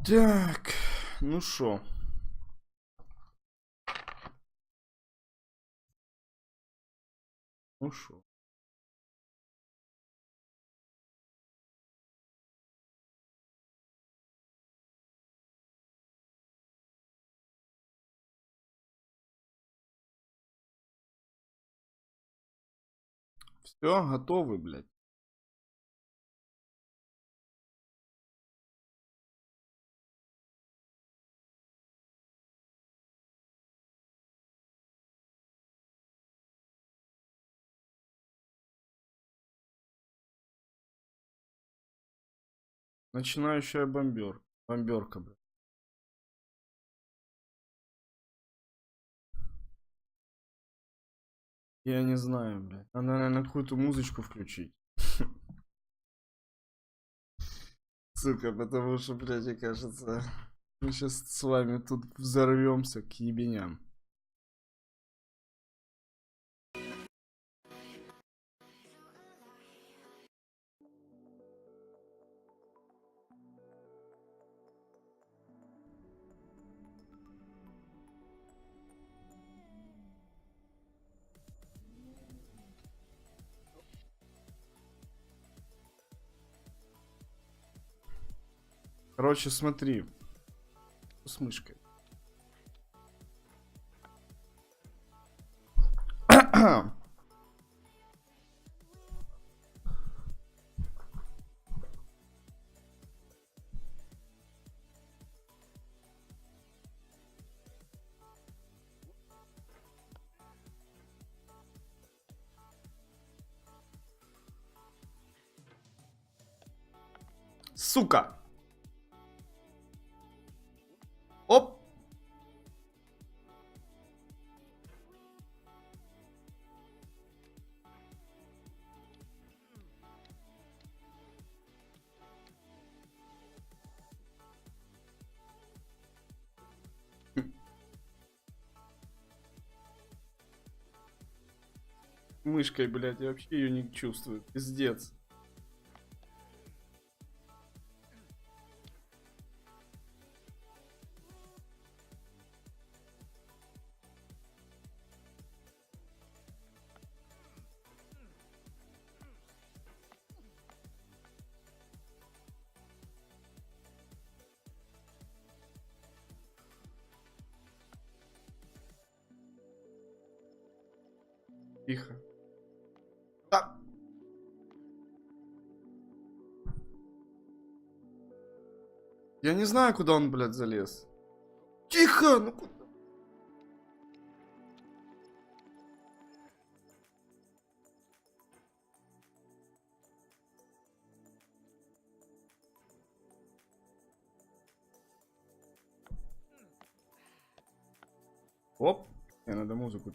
Так, ну шо. Ну шо. Все, готовы, блядь. Начинающая бомберка, блядь. Я не знаю, блядь. Надо, наверное, какую-то музычку включить. Сука, потому что, блядь, мне кажется, мы сейчас с вами тут взорвемся к ебеням. Короче, смотри. С мышкой. Сука! Оп! Мышкой, блядь, я вообще ее не чувствую. Пиздец. Тихо. А! Я не знаю, куда он, блядь, залез. Тихо! Ну куда? Оп! Мне надо музыку.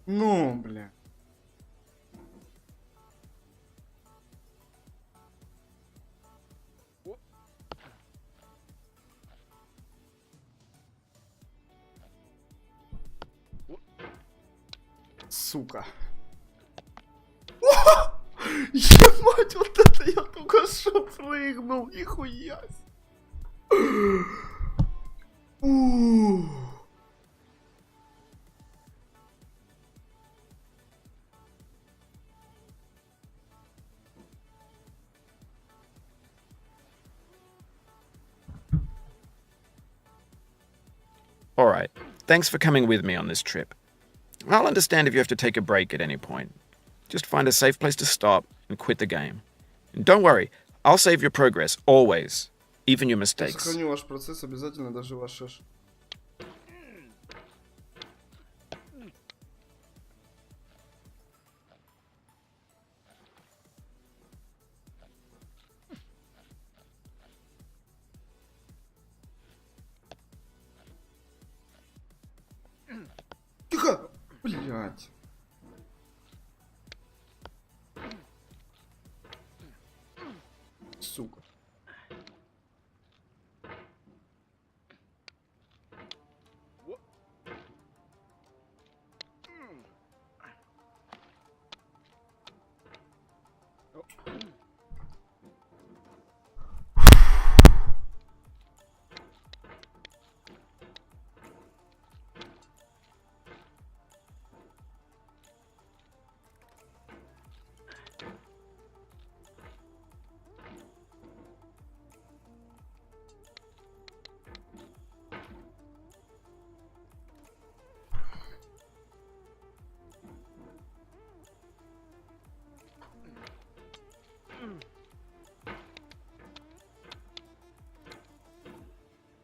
Ну, бля. Сука. Ебать, вот это я только что прыгнул, нихуя. Alright, thanks for coming with me on this trip. I'll understand if you have to take a break at any point. Just find a safe place to stop and quit the game. And don't worry, I'll save your progress, always. Even your mistakes. Сохраню ваш процесс, обязательно даже ваш шаш. Блять. Сука.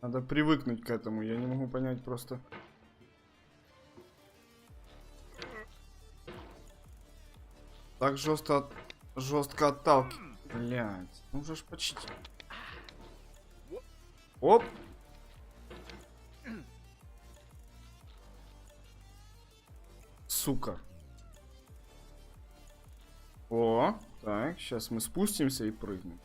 Надо привыкнуть к этому, я не могу понять просто. Так жестко отталкивать. Блять, ну уже ж почти. Оп. Сука. О, так, сейчас мы спустимся и прыгнем.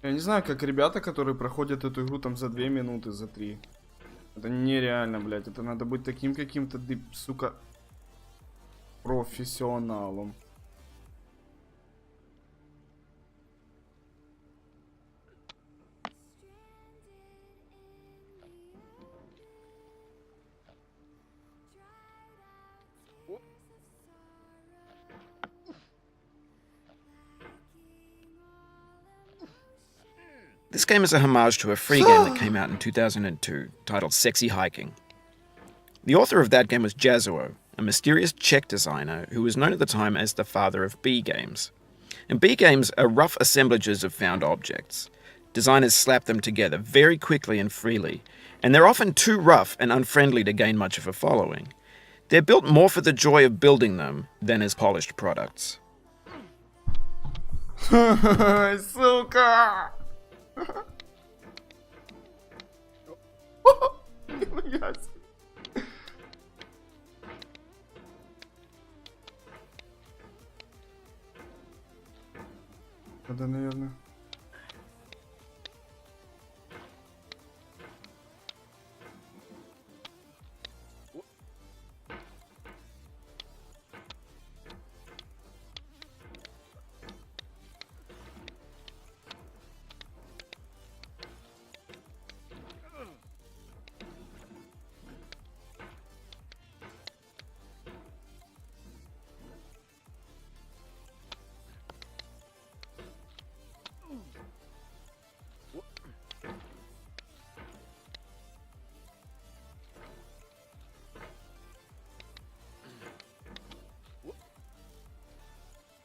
Я не знаю, как ребята, которые проходят эту игру там за 2 минуты, за 3. Это нереально, блядь. Это надо быть таким каким-то, сука, профессионалом. This game is a homage to a free game that came out in 2002, titled Sexy Hiking. The author of that game was Jazuo, a mysterious Czech designer who was known at the time as the father of B games. And B games are rough assemblages of found objects. Designers slap them together very quickly and freely, and they're often too rough and unfriendly to gain much of a following. They're built more for the joy of building them than as polished products. Сука! Надо, наверное.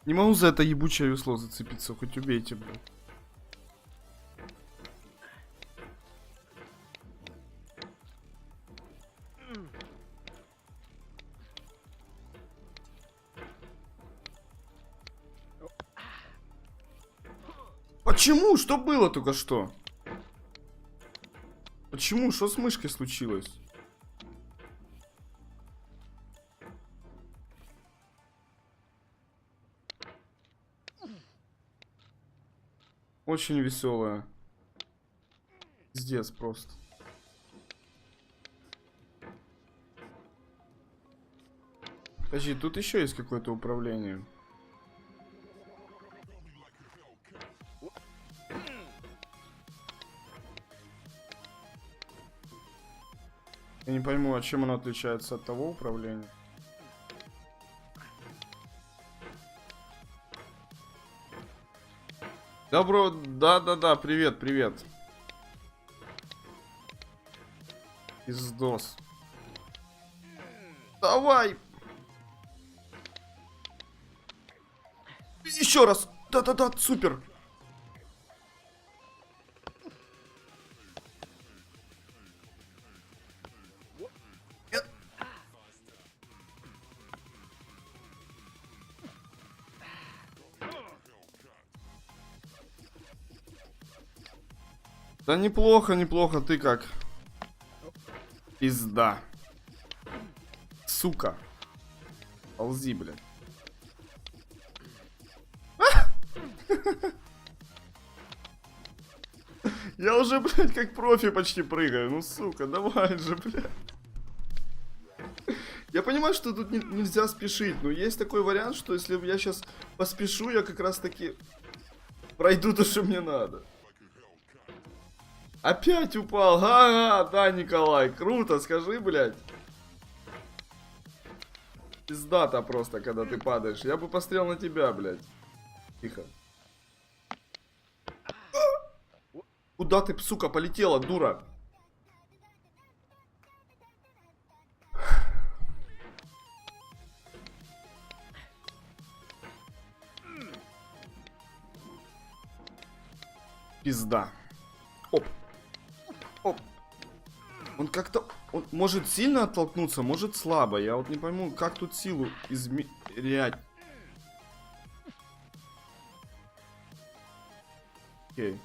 Не могу за это ебучее весло зацепиться, хоть убейте, блин. Почему? Что было только что? Почему? Что с мышкой случилось? Очень веселая. Пиздец просто. Подожди, тут еще есть какое-то управление. Я не пойму, а чем оно отличается от того управления. Добро, да-да-да, привет, привет. Пиздос. Давай. Еще раз. Да-да-да, супер. Да неплохо, неплохо, ты как? Пизда. Сука. Ползи, блядь. Я уже, блядь, как профи почти прыгаю. Ну, сука, давай же, блядь. Я понимаю, что тут нельзя спешить, но есть такой вариант, что если я сейчас поспешу, я как раз таки пройду то, что мне надо. Опять упал. Ага, да, Николай, круто, скажи, блядь. Пиздата просто, когда ты падаешь. Я бы пострел на тебя, блядь. Тихо. Куда ты, сука, полетела, дура? Пизда. Оп. Оп. Он как-то... Он может сильно оттолкнуться, может слабо. Я вот не пойму, как тут силу измерять. Окей.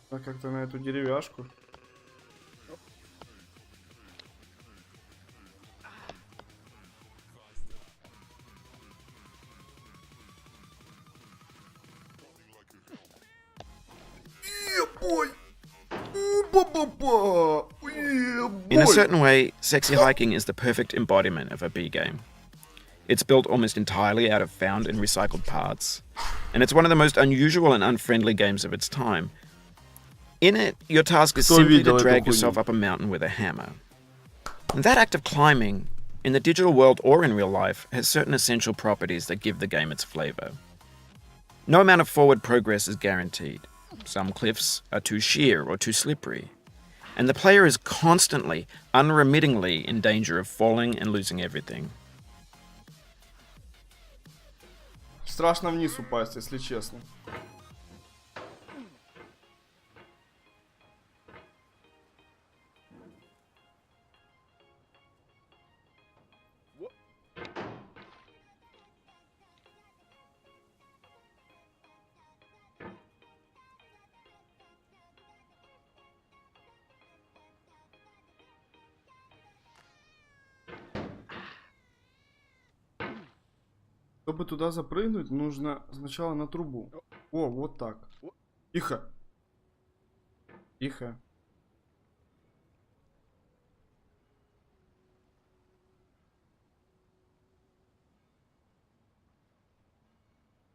Так, как-то на эту деревяшку. In a certain way, sexy hiking is the perfect embodiment of a B game. It's built almost entirely out of found and recycled parts, and it's one of the most unusual and unfriendly games of its time. In it, your task is simply to drag yourself up a mountain with a hammer. And that act of climbing, in the digital world or in real life, has certain essential properties that give the game its flavor. No amount of forward progress is guaranteed. Some cliffs are too sheer or too slippery, and the player is constantly, unremittingly in danger of falling and losing everything. Страшно вниз упасть, если честно. Чтобы туда запрыгнуть, нужно сначала на трубу. О, вот так. Тихо. Тихо.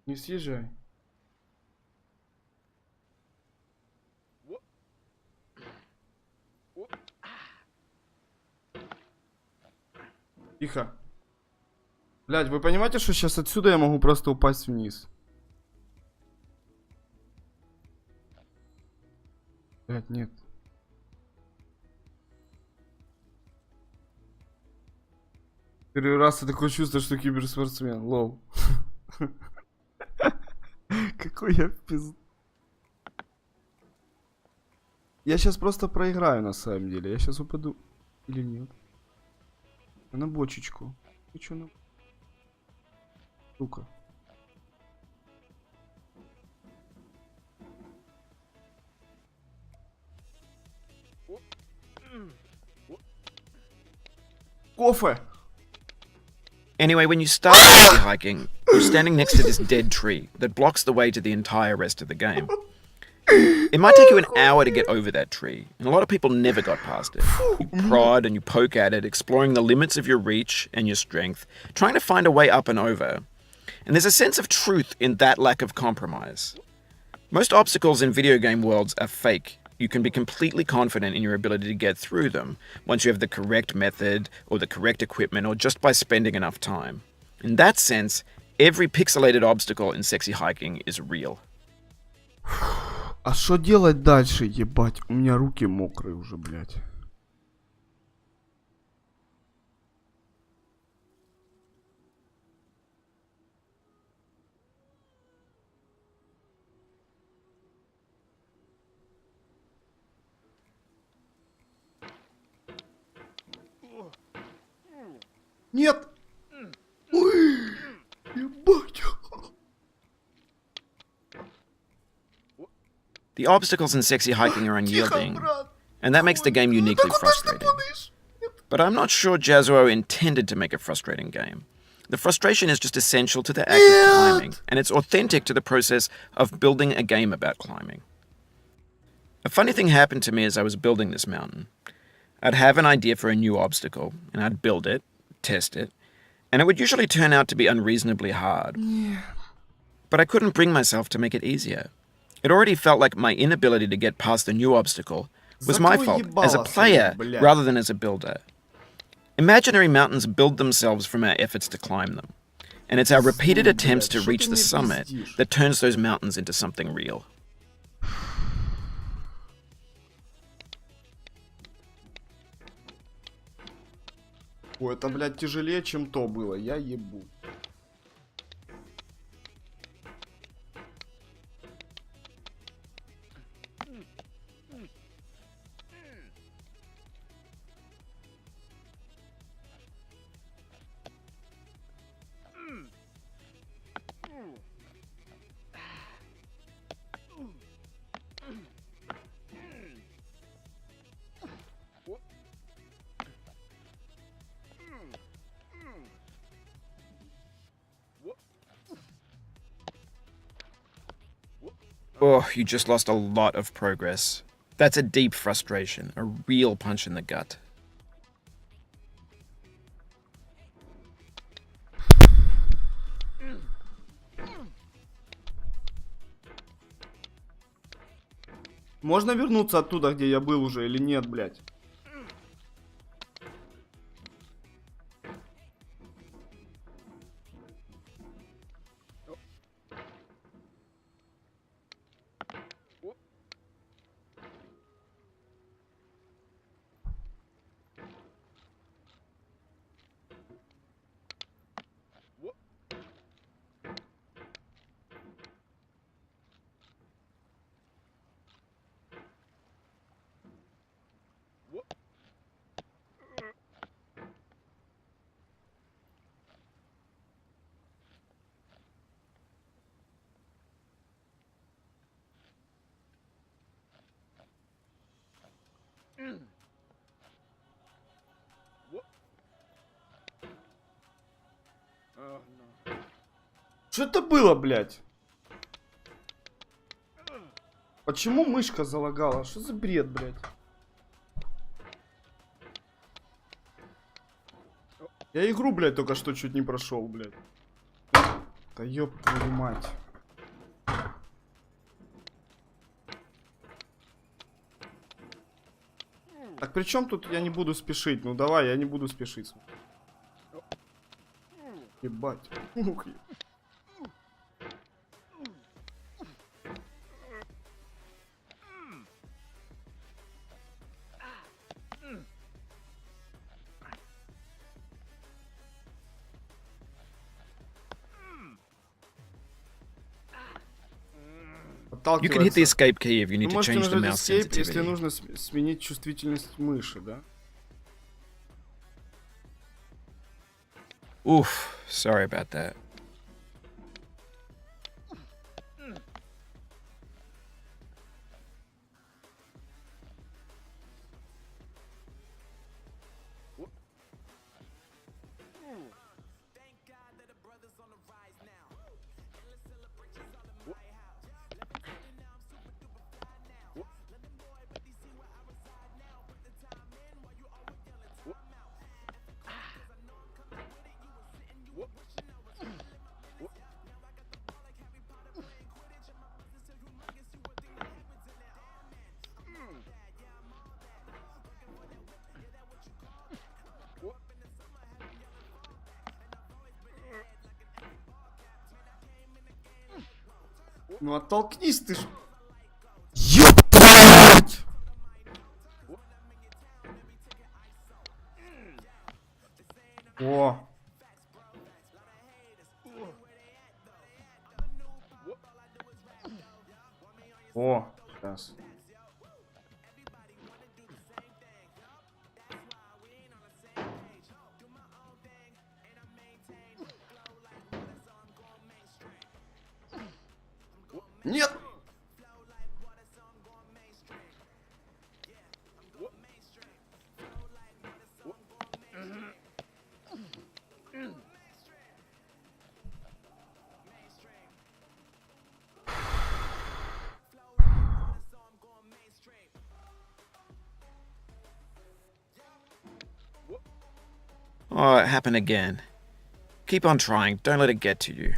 Не съезжай. Тихо. Блядь, вы понимаете, что сейчас отсюда я могу просто упасть вниз? Блядь, нет. Первый раз я такое чувство, что киберспортсмен. Лол. Какой я пиз... Я сейчас просто проиграю на самом деле. Я сейчас упаду. Или нет? На бочечку. Ты чё на... Сука. Кофе! Anyway, when you start hiking, you're standing next to this dead tree that blocks the way to the entire rest of the game. It might take you an hour to get over that tree, and a lot of people never got past it. You prod and you poke at it, exploring the limits of your reach and your strength, trying to find a way up and over. And there's a sense of truth in that lack of compromise. Most obstacles in video game worlds are fake. You can be completely confident in your ability to get through them once you have the correct method or the correct equipment or just by spending enough time. In that sense, every pixelated obstacle in sexy hiking is real. А что делать дальше, ебать? У меня руки мокрые уже, блядь. Нет! Ой, ебать! The obstacles in sexy hiking are unyielding, and that makes the game uniquely frustrating. But I'm not sure Jazuo intended to make a frustrating game. The frustration is just essential to the act of climbing, and it's authentic to the process of building a game about climbing. A funny thing happened to me as I was building this mountain. I'd have an idea for a new obstacle, and I'd build it, test it, and it would usually turn out to be unreasonably hard. But I couldn't bring myself to make it easier. It already felt like my inability to get past the new obstacle was my fault as a player rather than as a builder. Imaginary mountains build themselves from our efforts to climb them, and it's our repeated attempts to reach the summit that turns those mountains into something real. Ой, это, блядь, тяжелее, чем то было. Я ебу. Oh, you just lost a lot of progress. That's a deep frustration, a real punch in the gut. Можно вернуться оттуда, где я был уже, или нет, блядь? Что это было, блядь? Почему мышка залагала? Что за бред, блядь? Я игру, блядь, только что чуть не прошел, блядь. Да ёб твою мать. Так при чем тут я не буду спешить? Ну давай, я не буду спешить. Ебать. Ух. You can hit the escape key if you need Вы to можете change the нажать mouse escape, если sensitivity. нужно сменить чувствительность мыши, да? Oof, sorry about that. Ну оттолкнись ты ж. Ёптать! О! О, сейчас. Нет! Oh, it happened again. Keep on trying, don't let it get to you.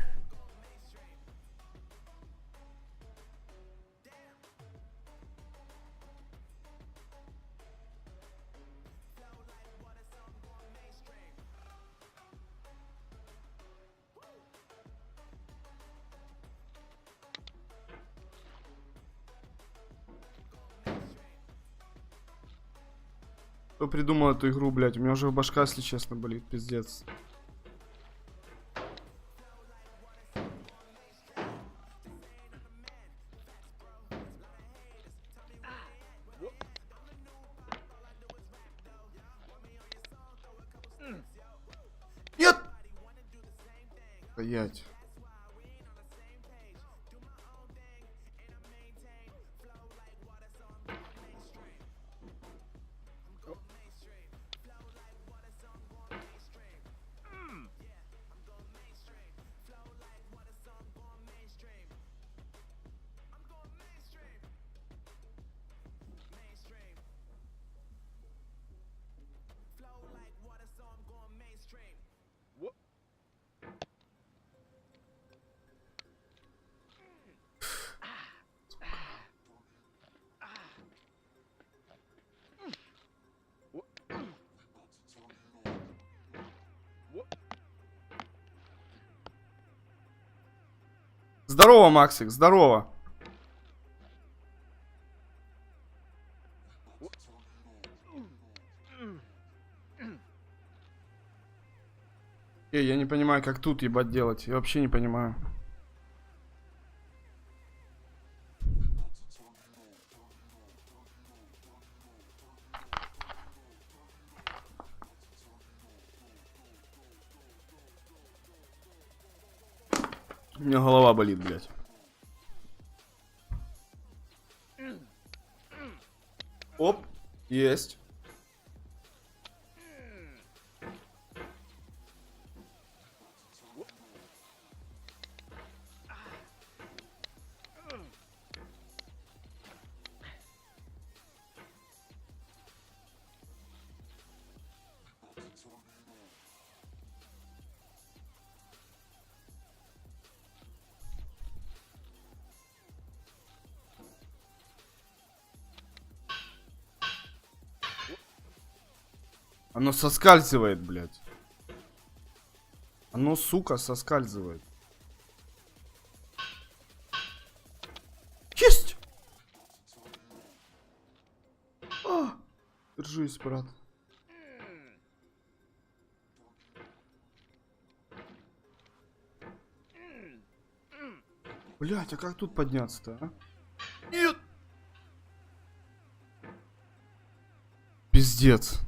Кто придумал эту игру, блядь? У меня уже башка, если честно, болит, пиздец. Нет! Стоять. Здорово, Максик, здорово. Я не понимаю, как тут, ебать, делать. Я вообще не понимаю. У меня голова болит, блядь. Оп, есть. Оно соскальзывает, блядь. Оно, сука, соскальзывает. Есть! А, держись, брат. Блядь, а как тут подняться-то, а? Нет! Пиздец.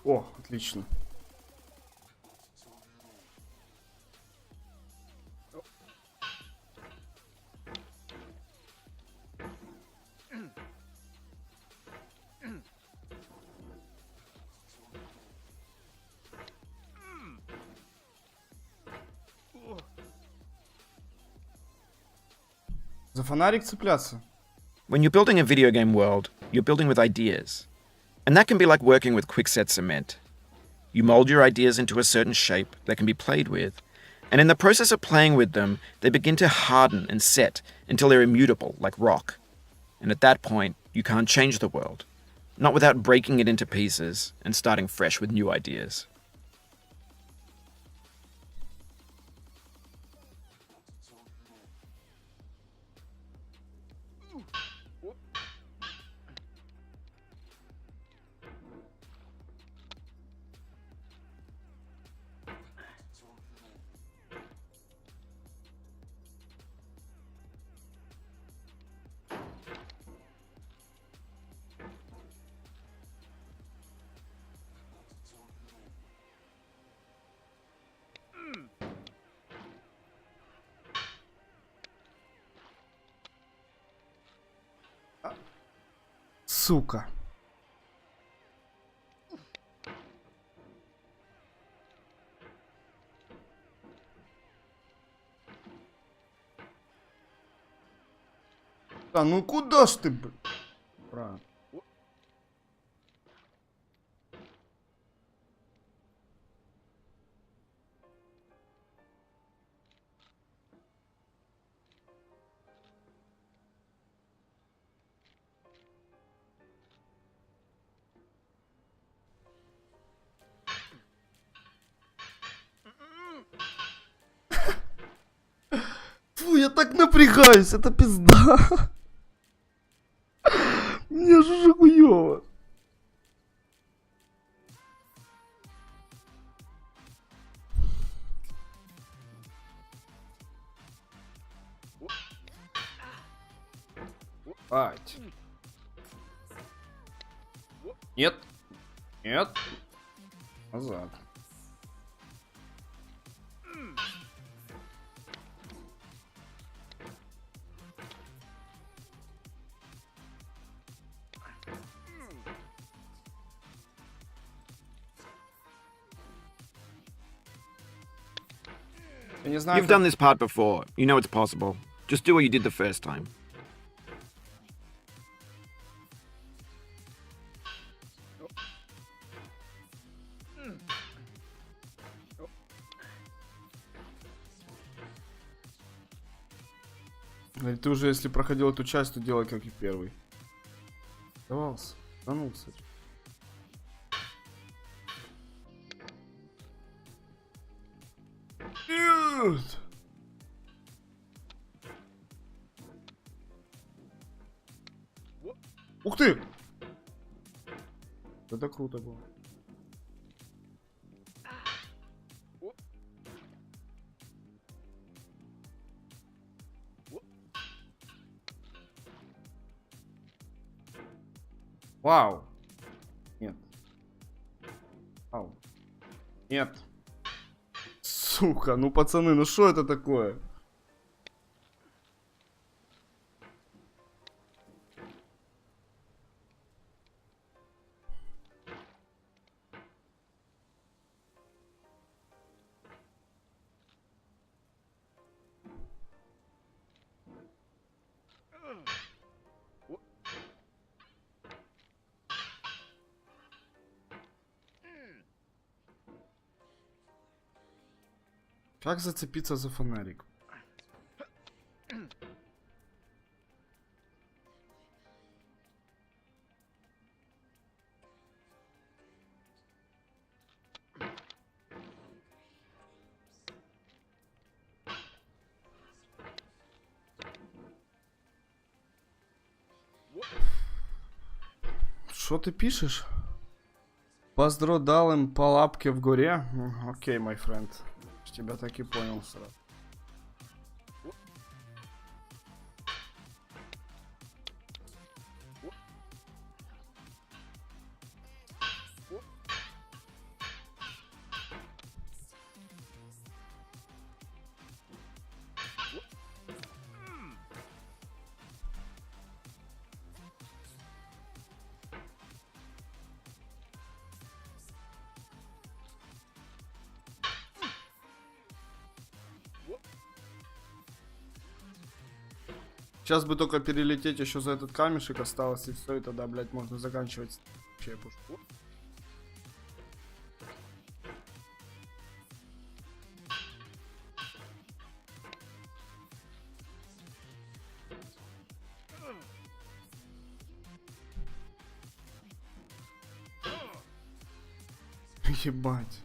О, отлично. За фонарик цепляться? When you're building a video game world, you're building with ideas. And that can be like working with quickset cement. You mold your ideas into a certain shape that can be played with, and in the process of playing with them, they begin to harden and set until they're immutable, like rock. And at that point, you can't change the world, not without breaking it into pieces and starting fresh with new ideas. сука. А ну куда ж ты, брат? Фу, я так напрягаюсь, это пизда. Мне же хуёво. Ать. Нет. Нет. Назад. Я не знаю, You've done this part before. You know it's possible. Just do what you did the first time. Ты уже, если проходил эту часть, то делай как и первый. Давался. Да ну, кстати. Нет! Ух ты! Это круто было. Вау. Нет. Вау. Нет. Сука, ну пацаны, ну что это такое? Как зацепиться за фонарик? Что ты пишешь? Поздро дал им по лапке в горе. Окей, мой френд. Тебя так и понял сразу. Сейчас бы только перелететь еще за этот камешек осталось, и все, и тогда, блядь, можно заканчивать вообще пушку. Ебать.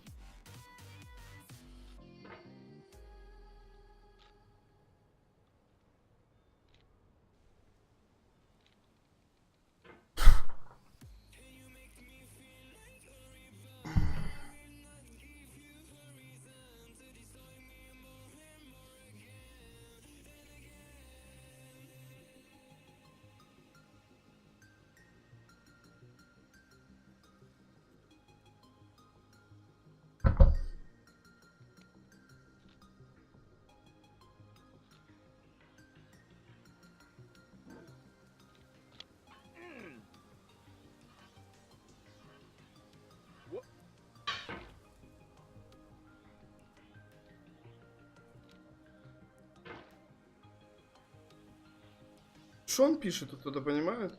Что он пишет? Кто-то понимает?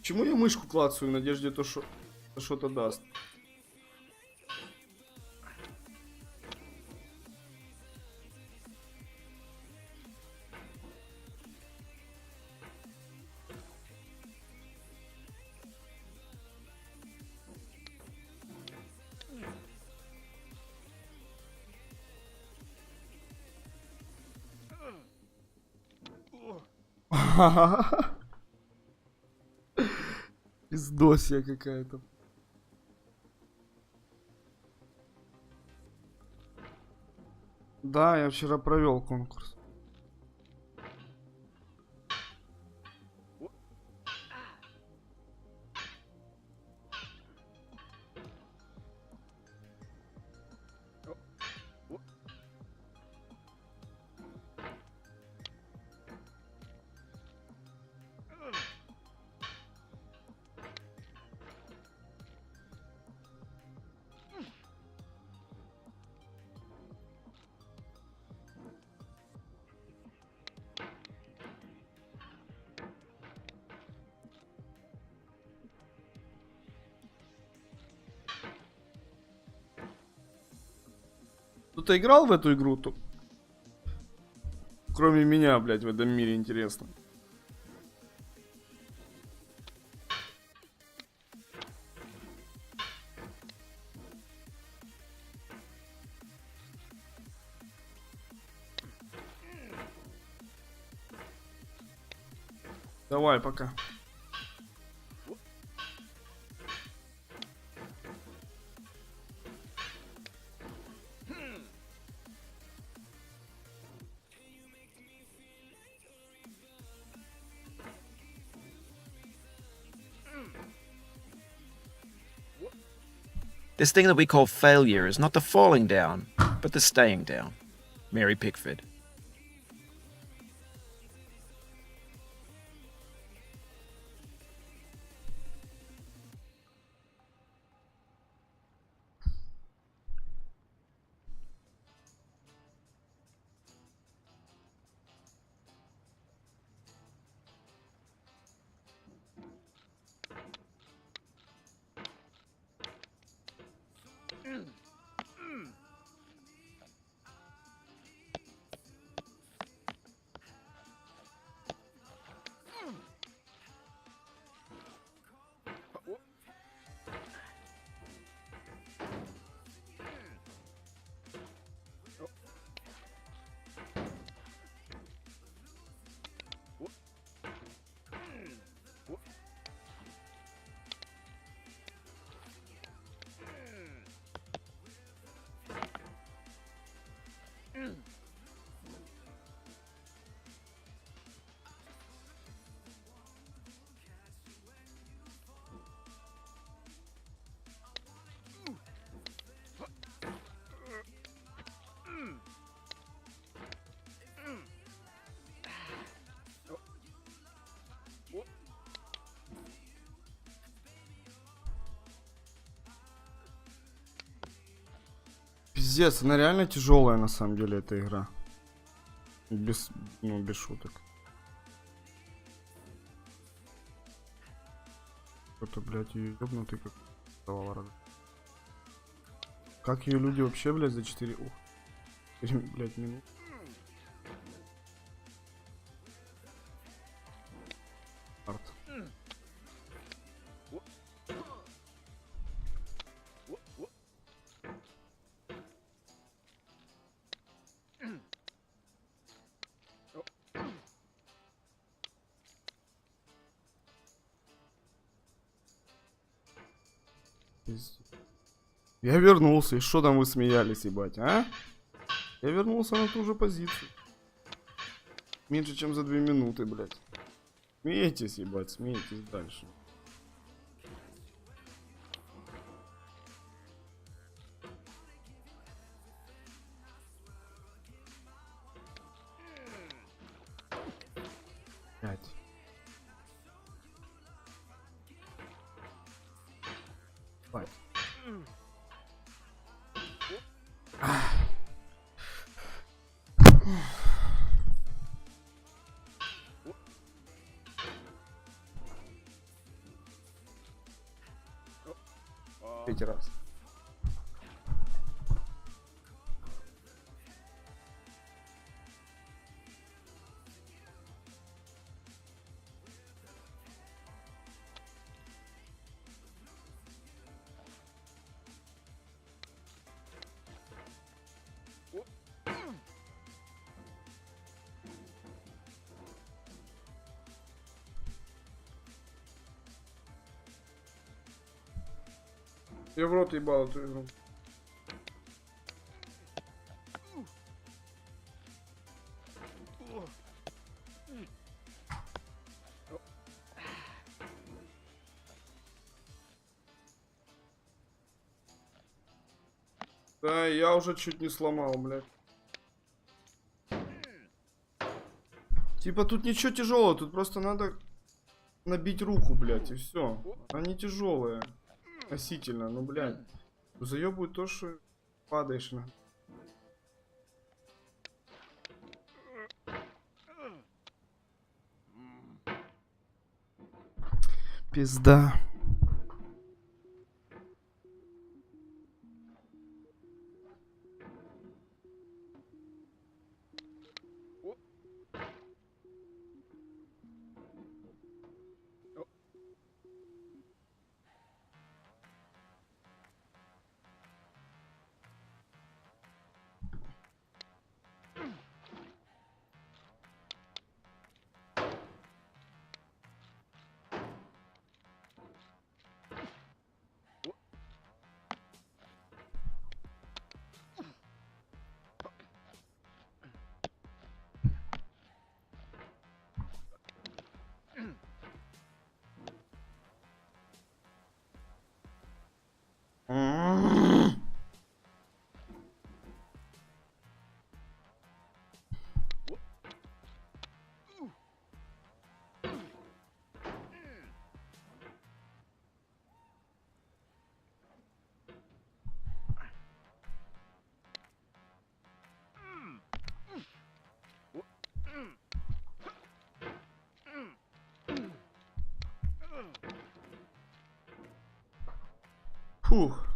Почему я мышку клацаю в надежде, то что-то даст? Пиздосия какая-то. Да, я вчера провел конкурс. Кто-то играл в эту игру? Кроме меня, блядь, в этом мире, интересно. Давай, пока. This thing that we call failure is not the falling down, but the staying down. Mary Pickford. Пиздец, она реально тяжелая на самом деле, эта игра. Без шуток. Кто-то, блядь, ее ёбнутый как давал рада. Как ее люди вообще, блядь, за 4, блядь, минут. Арт. Я вернулся, и что там вы смеялись, ебать, а? Я вернулся на ту же позицию. Меньше, чем за 2 минуты, блядь. Смеетесь, ебать, смеетесь дальше. Блядь. Хватит. Третий раз. Я в рот ебал эту игру. Да, я уже чуть не сломал, блядь. Типа тут ничего тяжелого, тут просто надо набить руку, блядь, и все. Они тяжелые. Относительно, ну, блядь. Заебывает то, что падаешь на. Пизда. Фух.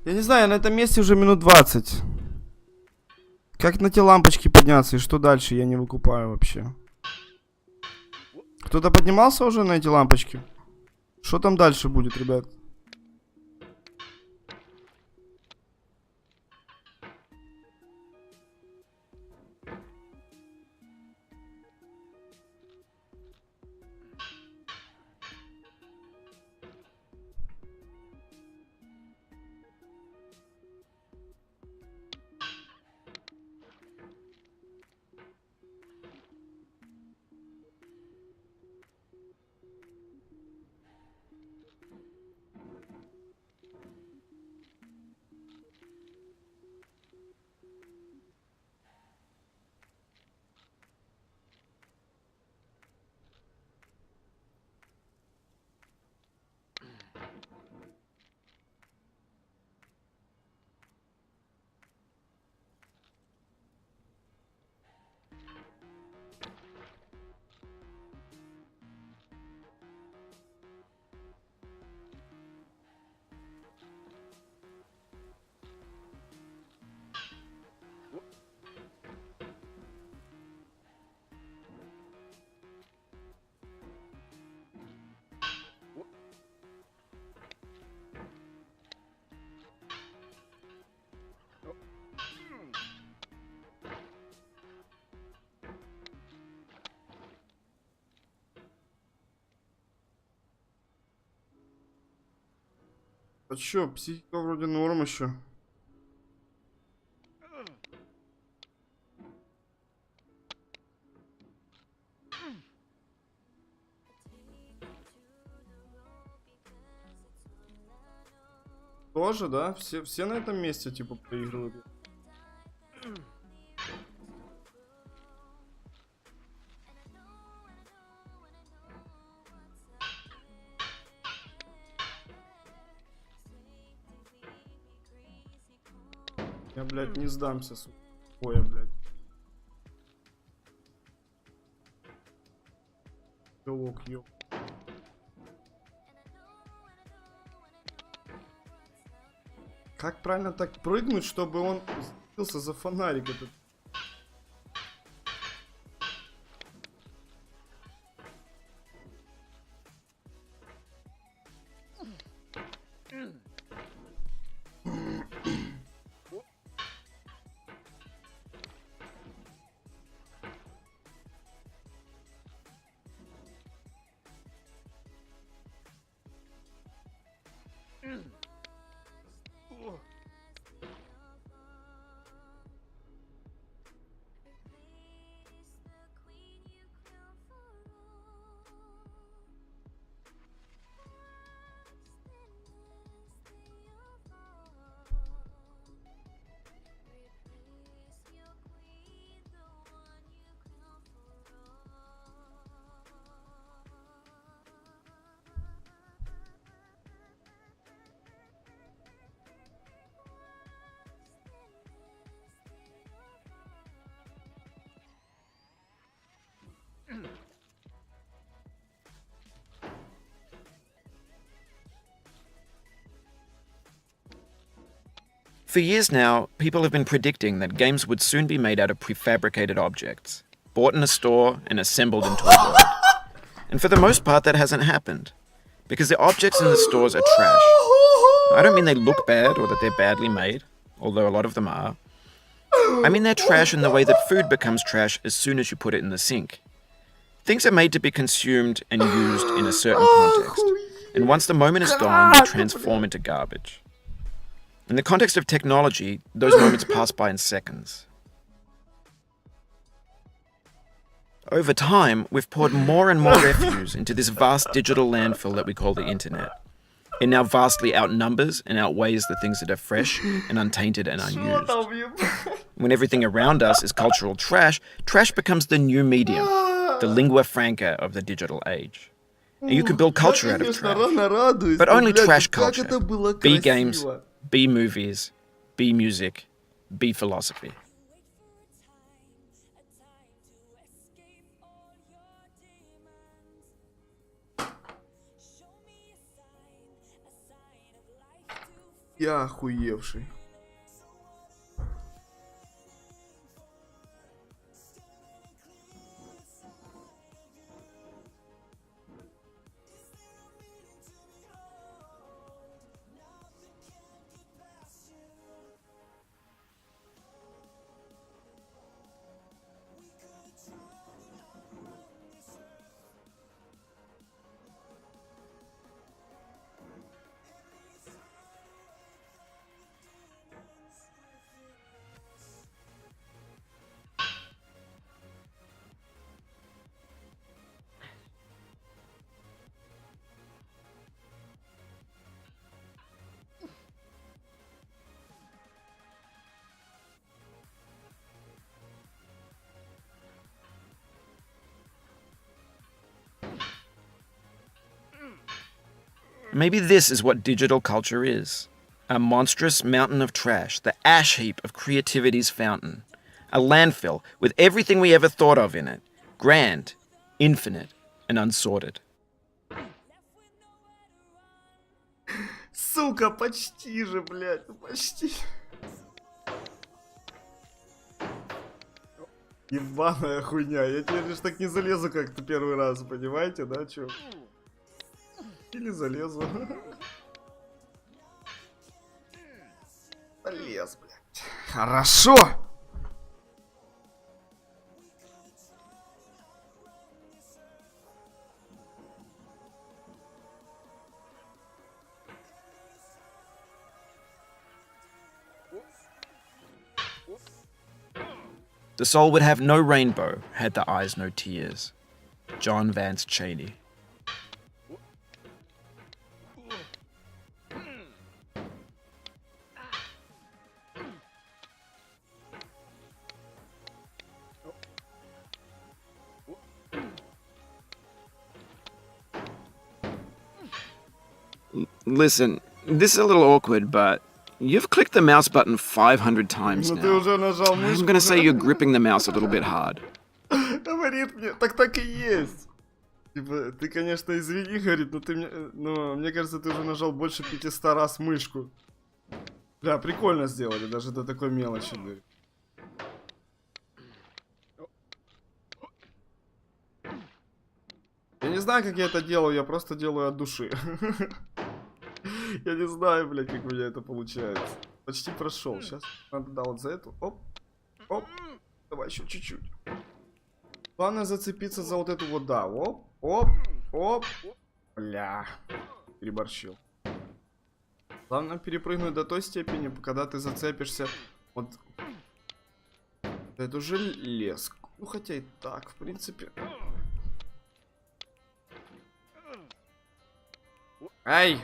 Я не знаю, я на этом месте уже минут 20. Как на те лампочки подняться и что дальше, я не выкупаю вообще. Кто-то поднимался уже на эти лампочки? Что там дальше будет, ребят? А чё, психика вроде норм еще. Тоже, да? Все на этом месте, типа, проигрывают. Я, блядь, не сдамся, сука. Ой, блядь. Ёлок, ёп. Как правильно так прыгнуть, чтобы он зацепился за фонарик этот? For years now, people have been predicting that games would soon be made out of prefabricated objects, bought in a store and assembled into a world. And for the most part, that hasn't happened, because the objects in the stores are trash. I don't mean they look bad or that they're badly made, although a lot of them are. I mean they're trash in the way that food becomes trash as soon as you put it in the sink. Things are made to be consumed and used in a certain context, and once the moment is gone, they transform into garbage. In the context of technology, those moments pass by in seconds. Over time, we've poured more and more refuse into this vast digital landfill that we call the internet. It now vastly outnumbers and outweighs the things that are fresh and untainted and unused. When everything around us is cultural trash, trash becomes the new medium, the lingua franca of the digital age. And you can build culture out of trash, but only trash culture. B games, B movies, B music, B philosophy. Я охуевший. Maybe this is what digital culture is. A monstrous mountain of trash, the ash heap of creativity's fountain. A landfill with everything we ever thought of in it. Grand, infinite, and unsorted. Сука, почти же, блядь, ну почти. Ебаная хуйня, я теперь лишь так не залезу как-то первый раз, понимаете, да, чё? Или залезу. Залез, блядь. Хорошо! The soul would have no rainbow, had the eyes no tears. John Vance Cheney. Listen, this is a little awkward, but you've clicked the mouse button 500 times Ну now. ты уже нажал мышку. I'm gonna say you're gripping the mouse a little bit hard. Говорит мне, так и есть. Типа, ты, конечно, извини, говорит, но мне кажется, ты уже нажал больше 500 раз мышку. Бля, прикольно сделали, даже до такой мелочи, говорит. Я не знаю, как я это делаю, я просто делаю от души. Я не знаю, блядь, как у меня это получается. Почти прошел. Сейчас надо, да, вот за эту. Оп. Оп. Давай еще чуть-чуть. Главное зацепиться за вот эту вот, да. Оп. Оп. Оп. Бля. Переборщил. Главное перепрыгнуть до той степени, когда ты зацепишься вот за эту железку. Ну, хотя и так, в принципе. Ай!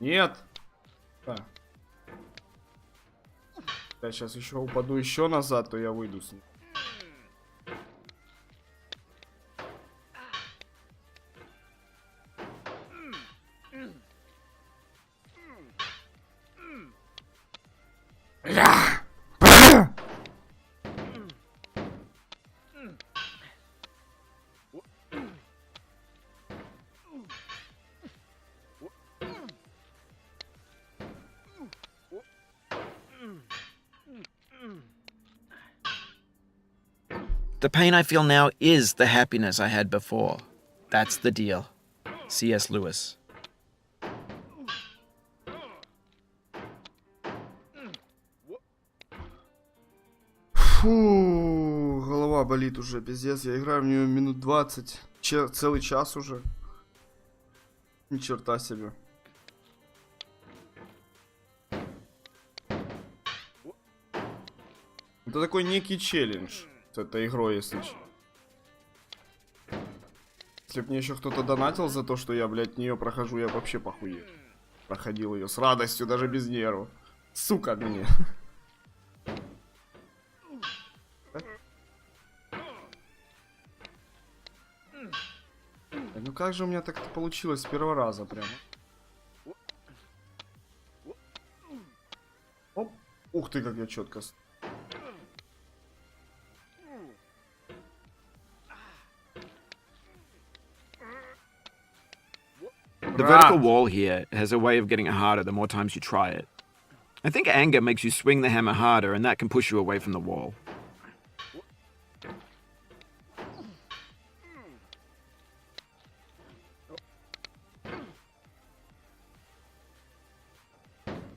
Нет! Да. Я сейчас еще упаду еще назад, то я выйду с ним. The pain I feel now is the happiness I had before. That's the deal. C.S. Lewis. Фу, голова болит уже, пиздец. Я играю в нее минут 20. Целый час уже. Ни черта себе. Это такой некий челлендж с этой игрой, если че. Если бы мне еще кто-то донатил за то, что я, блядь, нее прохожу, я вообще похуею. Проходил ее с радостью, даже без нервов. Сука мне. Ну как же у меня так-то получилось с первого раза прямо? Оп. Ух ты, как я четко. The vertical wall here has a way of getting it harder the more times you try it. I think anger makes you swing the hammer harder, and that can push you away from the wall.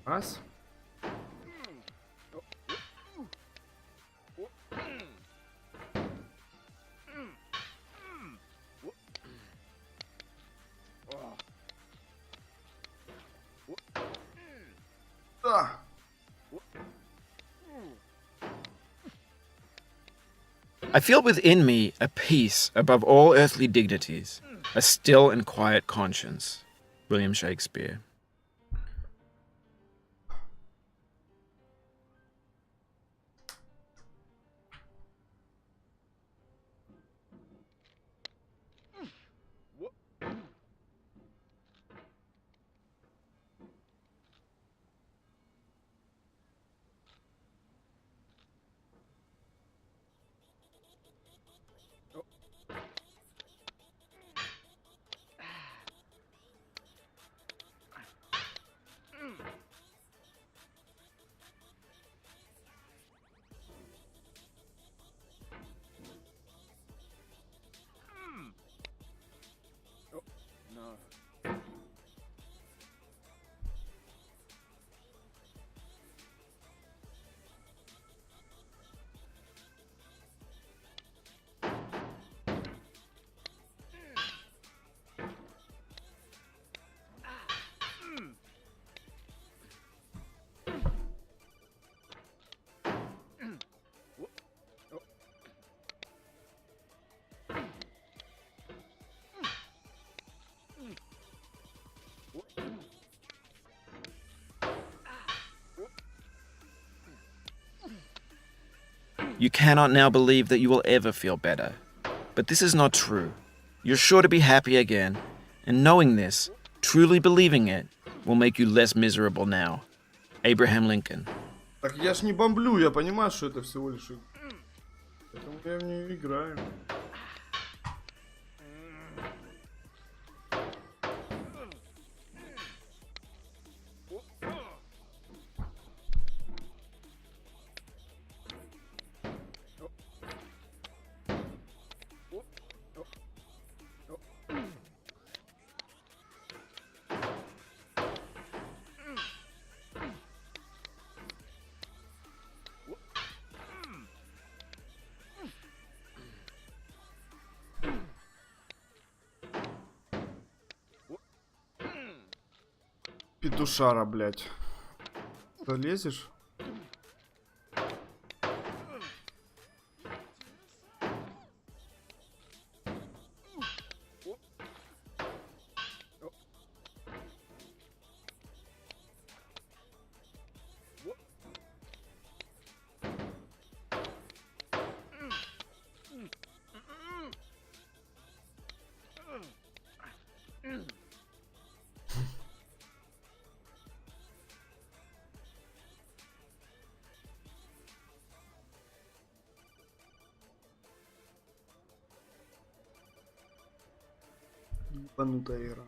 Раз. Да. I feel within me a peace above all earthly dignities, a still and quiet conscience. William Shakespeare. You cannot now believe that you will ever feel better. But this is not true. You're sure to be happy again, and knowing this, truly believing it, will make you less miserable now. Abraham Lincoln. Так я ж не бомблю, я понимаю, что это всего лишь игра. Поэтому я в нее играю. Петушара, блядь. Залезешь? Ебанутая игра.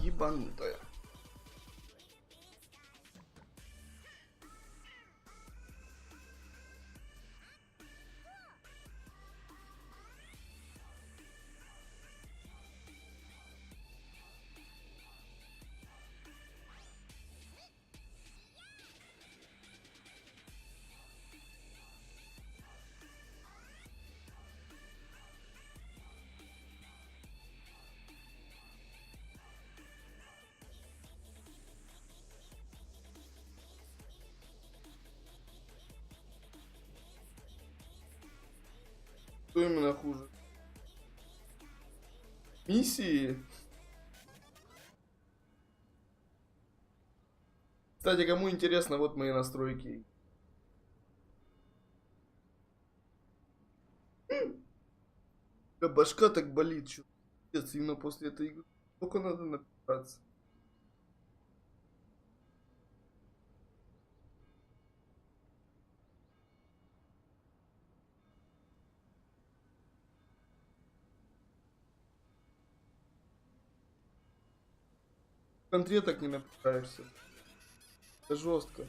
Ебанутая. Что именно хуже? Миссии? Кстати, кому интересно, вот мои настройки. Да башка так болит, что именно после этой игры. Сколько надо напитаться? В контре так не напитаешься. Это жестко.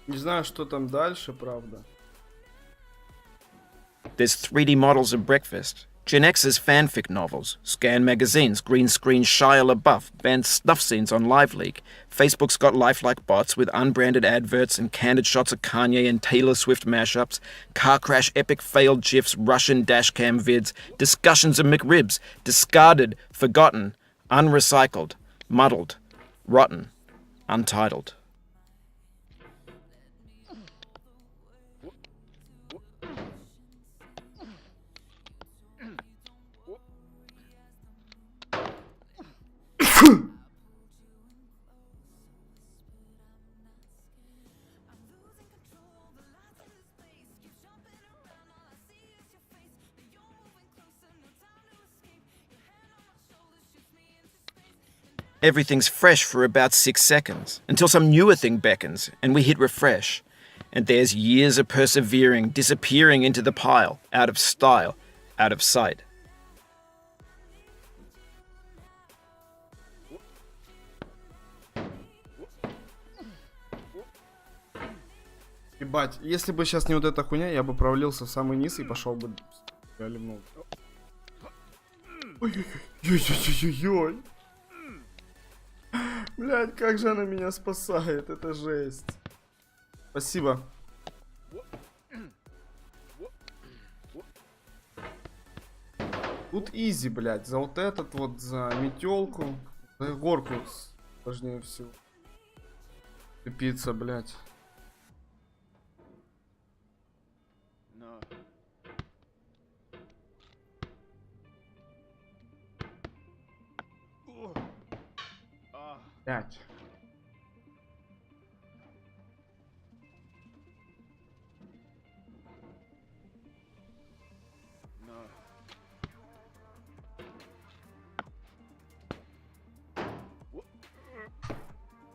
Не знаю, что там дальше, правда. There's 3D models of breakfast, Gen X's fanfic novels, scan magazines, green screen Shia LaBeouf, banned snuff scenes on LiveLeak. Facebook's got lifelike bots with unbranded adverts and candid shots of Kanye and Taylor Swift mashups, car crash epic failed GIFs, Russian dashcam vids, discussions of McRibs, discarded, forgotten, unrecycled, muddled. Rotten. Untitled. Everything's fresh for about 6 seconds, until some newer thing beckons, and we hit refresh. And there's years of persevering disappearing into the pile, out of style, out of sight. Ебать, если бы сейчас не вот эта хуйня, я бы провалился в самый низ и пошел бы... Я ливнул. Ой-ой-ой-ой-ой-ой. Блядь, как же она меня спасает, это жесть. Спасибо. Тут изи, блядь, за вот этот вот, за метелку, за горку сложнее всего. Пипица, блядь. Пять.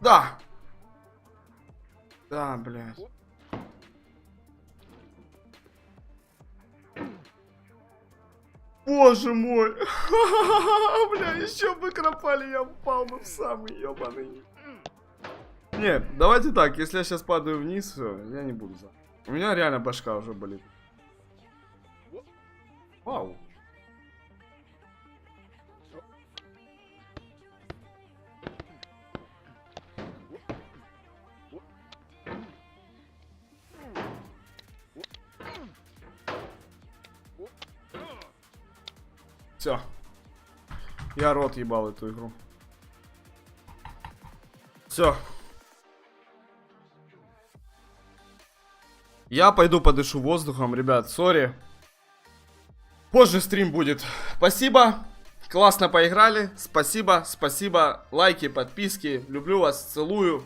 Да! Да, блядь. Боже мой! Бля, еще бы кропали, я упал бы в самый ебаный. Не, давайте так, если я сейчас падаю вниз, я не буду за. У меня реально башка уже болит. Вау. Все. Я рот ебал эту игру. Все. Я пойду подышу воздухом, ребят, сори. Позже стрим будет. Спасибо. Классно поиграли. Спасибо, спасибо. Лайки, подписки. Люблю вас, целую.